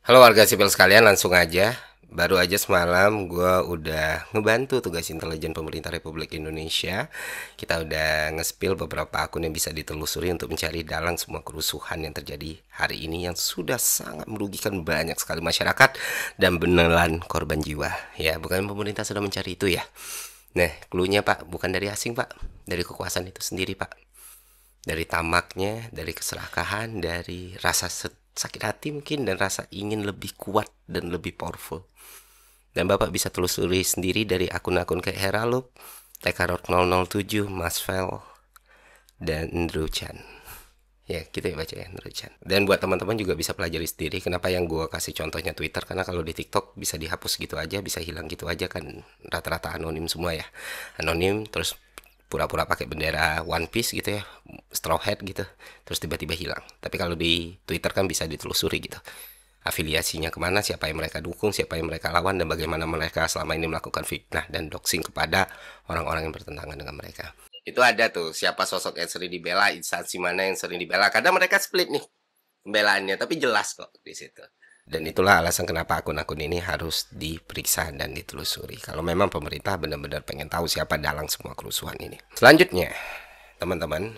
Halo warga sipil sekalian, langsung aja. Baru aja semalam gue udah ngebantu tugas intelijen pemerintah Republik Indonesia. Kita udah nge-spill beberapa akun yang bisa ditelusuri untuk mencari dalang semua kerusuhan yang terjadi hari ini yang sudah sangat merugikan banyak sekali masyarakat dan beneran korban jiwa. Ya, bukan pemerintah sudah mencari itu ya. Nah, clue-nya Pak, bukan dari asing Pak, dari kekuasaan itu sendiri Pak. Dari tamaknya, dari keserakahan, dari rasa sakit hati mungkin, dan rasa ingin lebih kuat dan lebih powerful. Dan Bapak bisa telusuri sendiri dari akun-akun kayak Heraloop, Tekarot 007, Masvel, dan Ndro Chan. Ya, kita baca ya, Ndro Chan. Dan buat teman-teman juga bisa pelajari sendiri kenapa yang gue kasih contohnya Twitter, karena kalau di TikTok bisa dihapus gitu aja, bisa hilang gitu aja kan, rata-rata anonim semua ya. Anonim, terus pura-pura pakai bendera One Piece gitu ya, Straw Hat gitu, terus tiba-tiba hilang. Tapi kalau di Twitter kan bisa ditelusuri gitu, afiliasinya kemana, siapa yang mereka dukung, siapa yang mereka lawan, dan bagaimana mereka selama ini melakukan fitnah dan doxing kepada orang-orang yang bertentangan dengan mereka. Itu ada tuh siapa sosok yang sering dibela, instansi mana yang sering dibela. Kadang mereka split nih pembelaannya, tapi jelas kok di situ. Dan itulah alasan kenapa akun-akun ini harus diperiksa dan ditelusuri. Kalau memang pemerintah benar-benar pengen tahu siapa dalang semua kerusuhan ini. Selanjutnya, teman-teman,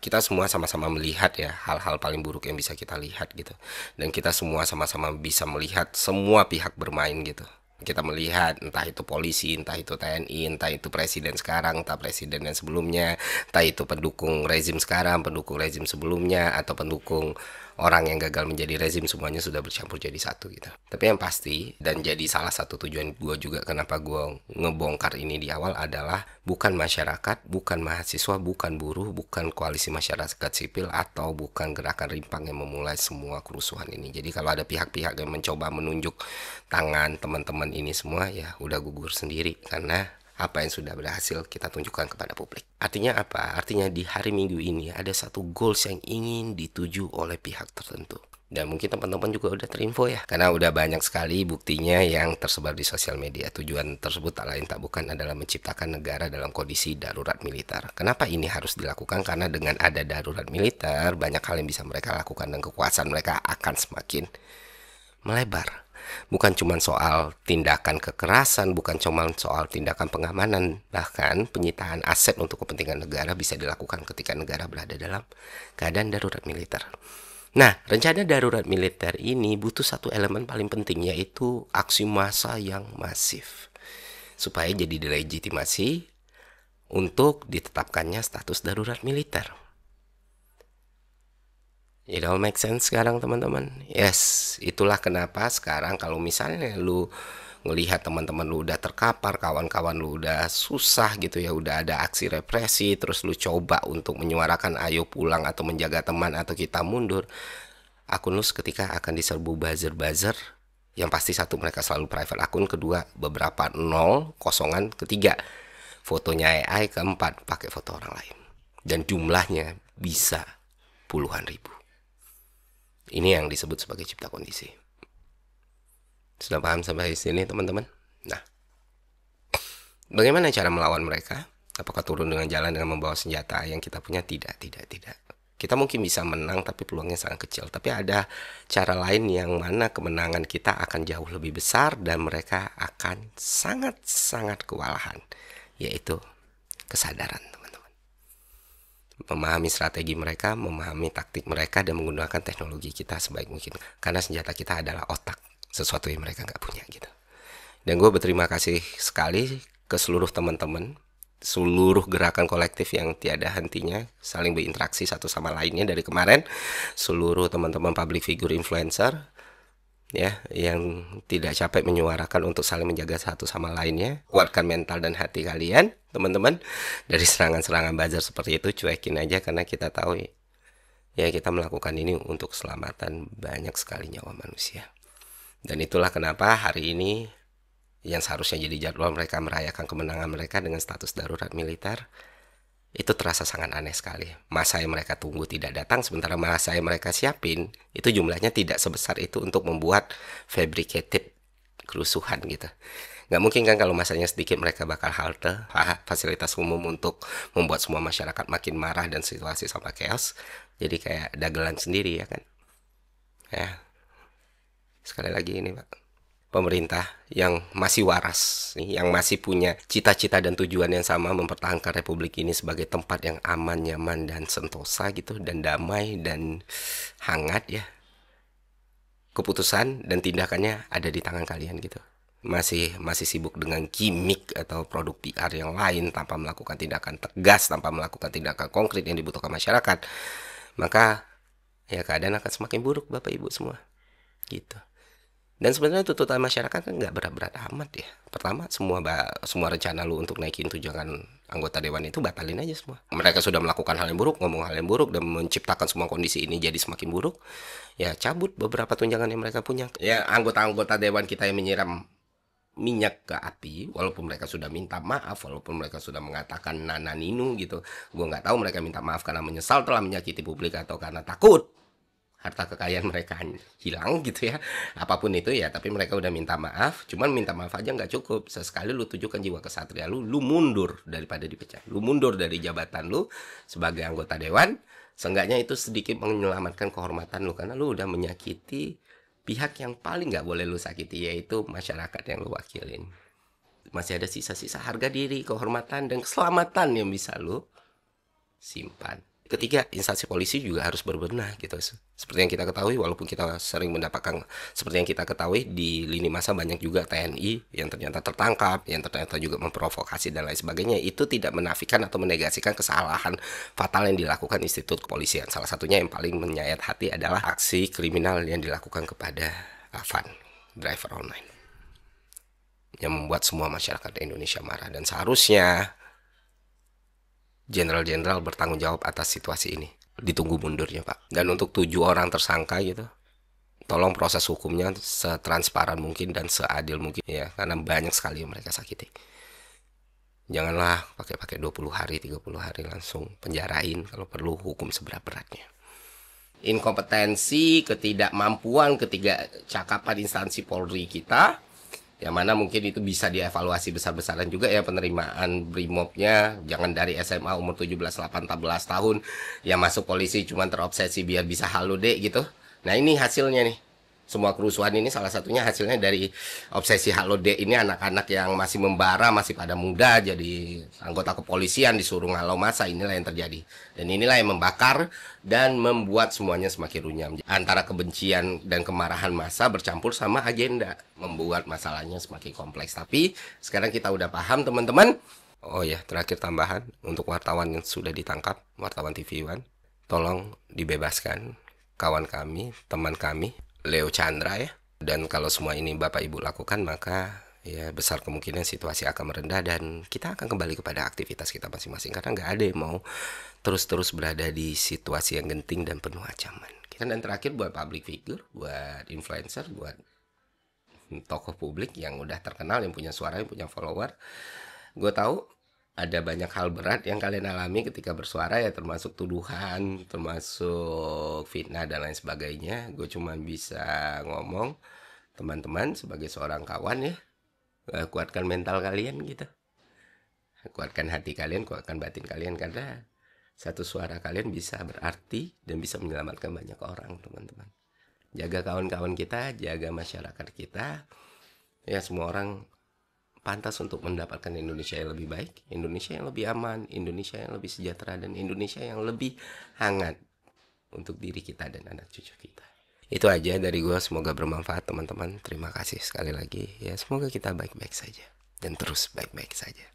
kita semua sama-sama melihat ya hal-hal paling buruk yang bisa kita lihat gitu. Dan kita semua sama-sama bisa melihat semua pihak bermain gitu. Kita melihat entah itu polisi, entah itu TNI, entah itu presiden sekarang, entah presiden yang sebelumnya, entah itu pendukung rezim sekarang, pendukung rezim sebelumnya, atau pendukung orang yang gagal menjadi rezim, semuanya sudah bercampur jadi satu gitu. Tapi yang pasti, dan jadi salah satu tujuan gue juga kenapa gue ngebongkar ini di awal adalah bukan masyarakat, bukan mahasiswa, bukan buruh, bukan koalisi masyarakat sipil, atau bukan gerakan rimpang yang memulai semua kerusuhan ini. Jadi kalau ada pihak-pihak yang mencoba menunjuk tangan teman-teman ini semua, ya udah gugur sendiri, karena apa yang sudah berhasil kita tunjukkan kepada publik. Artinya apa? Artinya di hari Minggu ini ada satu goals yang ingin dituju oleh pihak tertentu. Dan mungkin teman-teman juga udah terinfo ya, karena udah banyak sekali buktinya yang tersebar di sosial media. Tujuan tersebut tak lain tak bukan adalah menciptakan negara dalam kondisi darurat militer. Kenapa ini harus dilakukan? Karena dengan ada darurat militer, banyak hal yang bisa mereka lakukan dan kekuasaan mereka akan semakin melebar. Bukan cuma soal tindakan kekerasan, bukan cuma soal tindakan pengamanan, bahkan penyitaan aset untuk kepentingan negara bisa dilakukan ketika negara berada dalam keadaan darurat militer. Nah, rencana darurat militer ini butuh satu elemen paling penting, yaitu aksi massa yang masif, supaya jadi dilegitimasi untuk ditetapkannya status darurat militer. It all make sense sekarang teman-teman. Yes, itulah kenapa sekarang kalau misalnya lu ngelihat teman-teman lu udah terkapar, kawan-kawan lu udah susah gitu ya, udah ada aksi represi, terus lu coba untuk menyuarakan ayo pulang atau menjaga teman atau kita mundur, akun lu seketika akan diserbu buzzer-buzzer. Yang pasti satu, mereka selalu private akun, kedua beberapa nol, kosongan, ketiga fotonya AI, keempat pakai foto orang lain. Dan jumlahnya bisa puluhan ribu. Ini yang disebut sebagai cipta kondisi. Sudah paham sampai sini teman-teman? Nah, bagaimana cara melawan mereka? Apakah turun dengan jalan dengan membawa senjata yang kita punya? Tidak. Kita mungkin bisa menang tapi peluangnya sangat kecil. Tapi ada cara lain yang mana kemenangan kita akan jauh lebih besar dan mereka akan sangat-sangat kewalahan. Yaitu kesadaran. Memahami strategi mereka, memahami taktik mereka, dan menggunakan teknologi kita sebaik mungkin. Karena senjata kita adalah otak, sesuatu yang mereka nggak punya gitu. Dan gue berterima kasih sekali ke seluruh teman-teman, seluruh gerakan kolektif yang tiada hentinya saling berinteraksi satu sama lainnya dari kemarin, seluruh teman-teman public figure influencer ya yang tidak capek menyuarakan untuk saling menjaga satu sama lainnya. Kuatkan mental dan hati kalian teman-teman dari serangan-serangan buzzer seperti itu. Cuekin aja, karena kita tahu ya kita melakukan ini untuk keselamatan banyak sekali nyawa manusia. Dan itulah kenapa hari ini yang seharusnya jadi jadwal mereka merayakan kemenangan mereka dengan status darurat militer, itu terasa sangat aneh sekali. Masa yang mereka tunggu tidak datang, sementara masa yang mereka siapin itu jumlahnya tidak sebesar itu untuk membuat fabricated kerusuhan gitu. Nggak mungkin kan kalau masanya sedikit mereka bakal halte fasilitas umum untuk membuat semua masyarakat makin marah dan situasi sama chaos. Jadi kayak dagelan sendiri ya kan. Ya, Sekali lagi ini Pak, pemerintah yang masih waras, yang masih punya cita-cita dan tujuan yang sama mempertahankan Republik ini sebagai tempat yang aman, nyaman, dan sentosa gitu, dan damai dan hangat ya. Keputusan dan tindakannya ada di tangan kalian gitu. Masih sibuk dengan gimmick atau produk PR yang lain tanpa melakukan tindakan tegas, tanpa melakukan tindakan konkret yang dibutuhkan masyarakat, maka ya keadaan akan semakin buruk Bapak Ibu semua gitu. Dan sebenarnya tuntutan masyarakat kan nggak berat-berat amat ya. Pertama, semua rencana lu untuk naikin tunjangan anggota dewan itu batalin aja semua. Mereka sudah melakukan hal yang buruk, ngomong hal yang buruk, dan menciptakan semua kondisi ini jadi semakin buruk. Ya cabut beberapa tunjangan yang mereka punya. Ya anggota-anggota dewan kita yang menyiram minyak ke api, walaupun mereka sudah minta maaf, walaupun mereka sudah mengatakan nana ninu gitu. Gue nggak tahu mereka minta maaf karena menyesal telah menyakiti publik atau karena takut harta kekayaan mereka hilang gitu ya, apapun itu ya, tapi mereka udah minta maaf. Cuman minta maaf aja nggak cukup, sesekali lu tunjukkan jiwa kesatria lu mundur daripada dipecat, lu mundur dari jabatan lu sebagai anggota dewan. Seenggaknya itu sedikit menyelamatkan kehormatan lu, karena lu udah menyakiti pihak yang paling nggak boleh lu sakiti, yaitu masyarakat yang lu wakilin. Masih ada sisa-sisa harga diri, kehormatan, dan keselamatan yang bisa lu simpan. Ketiga, instansi polisi juga harus berbenah gitu. Seperti yang kita ketahui, walaupun kita sering mendapatkan, seperti yang kita ketahui di lini masa banyak juga TNI yang ternyata tertangkap, yang ternyata juga memprovokasi dan lain sebagainya. Itu tidak menafikan atau menegasikan kesalahan fatal yang dilakukan institut kepolisian. Salah satunya yang paling menyayat hati adalah aksi kriminal yang dilakukan kepada Afan, driver online, yang membuat semua masyarakat Indonesia marah. Dan seharusnya jenderal-jenderal bertanggung jawab atas situasi ini. Ditunggu mundurnya Pak. Dan untuk 7 orang tersangka gitu, tolong proses hukumnya setransparan mungkin dan seadil mungkin ya, karena banyak sekali yang mereka sakiti. Janganlah pakai 20 hari, 30 hari langsung penjarain, kalau perlu hukum seberat-beratnya. Inkompetensi, ketidakmampuan, ketidakcakapan instansi Polri kita, yang mana mungkin itu bisa dievaluasi besar-besaran juga ya, penerimaan brimobnya. Jangan dari SMA umur 17-18 tahun yang masuk polisi cuma terobsesi biar bisa halode gitu. Nah ini hasilnya nih, semua kerusuhan ini salah satunya hasilnya dari obsesi halode ini. Anak-anak yang masih membara, masih pada muda jadi anggota kepolisian, disuruh ngalau masa. Inilah yang terjadi, dan inilah yang membakar dan membuat semuanya semakin runyam. Antara kebencian dan kemarahan massa bercampur sama agenda, membuat masalahnya semakin kompleks. Tapi sekarang kita udah paham teman-teman. Oh ya, terakhir tambahan untuk wartawan yang sudah ditangkap, wartawan TV One, tolong dibebaskan kawan kami, teman kami, Leo Chandra ya. Dan kalau semua ini Bapak Ibu lakukan, maka ya besar kemungkinan situasi akan meredah dan kita akan kembali kepada aktivitas kita masing-masing, karena nggak ada yang mau terus-terus berada di situasi yang genting dan penuh ancaman. Dan terakhir buat public figure, buat influencer, buat tokoh publik yang udah terkenal, yang punya suara, yang punya follower, gue tahu ada banyak hal berat yang kalian alami ketika bersuara ya, termasuk tuduhan, termasuk fitnah dan lain sebagainya. Gue cuma bisa ngomong, teman-teman sebagai seorang kawan ya, kuatkan mental kalian gitu, kuatkan hati kalian, kuatkan batin kalian, karena satu suara kalian bisa berarti dan bisa menyelamatkan banyak orang teman-teman. Jaga kawan-kawan kita, jaga masyarakat kita ya, semua orang pantas untuk mendapatkan Indonesia yang lebih baik, Indonesia yang lebih aman, Indonesia yang lebih sejahtera, dan Indonesia yang lebih hangat untuk diri kita dan anak cucu kita. Itu aja dari gue, semoga bermanfaat teman-teman. Terima kasih sekali lagi ya, semoga kita baik-baik saja dan terus baik-baik saja.